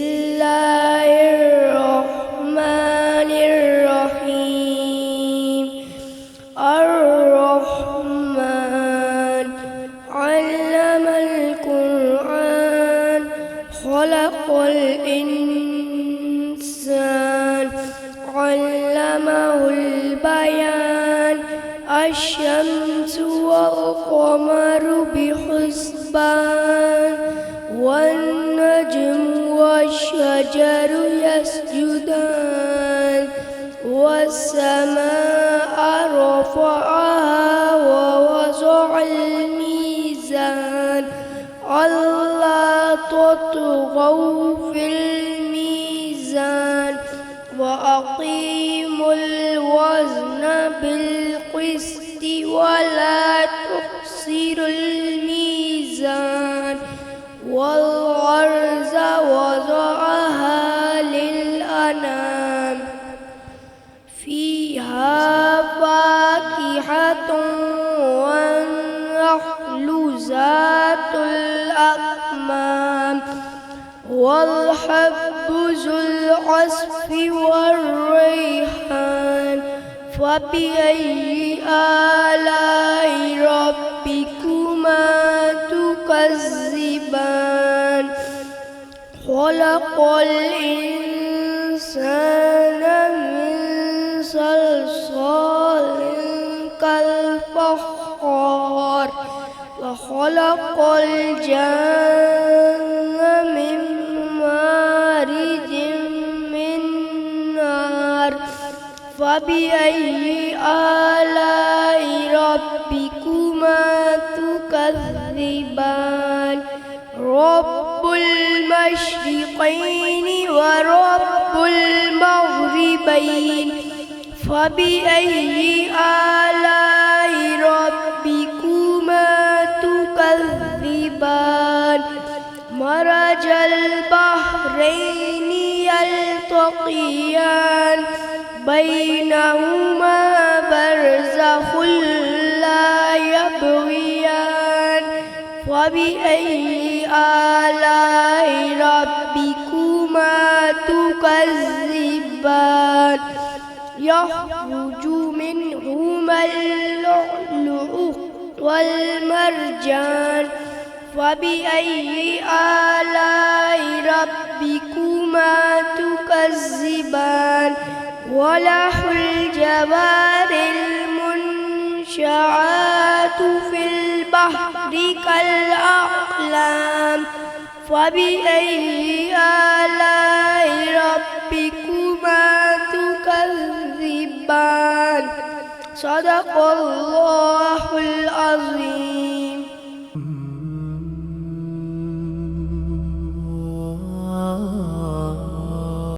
الله الرحمن الرحيم الرحمن علم القرآن خلق الإنسان علمه البيان الشمس والقمر بحسبان والنجم والشجر يسجدان والسماء رفعها ووضع الميزان ألا تطغوا في الميزان وأقيموا الوزن بالقسط ولا تخسروا الميزان والأرض وضعها للأنام فيها فاكهة والنخل ذات الأكمام والحب ذو العصف والريحان فبأي آلاء ربكما تكذبان خلق الإنسان من صلصال كالفخار وخلق الجن من مارج من نار فبأي آلاء ربكما تكذبان رب المشرقين ورب المغربين فبأي آلاء ربكما تكذبان مرج البحرين يلتقيان بينهما برزخ لا يبغيان فبأي آلاء ربكما تكذبان يخرج منهما اللؤلؤ والمرجان فبأي آلاء ربكما تكذبان وله الجوار المنشآت في البحر كالأعلام فبأي آلاء ربكما تكذبان صدق الله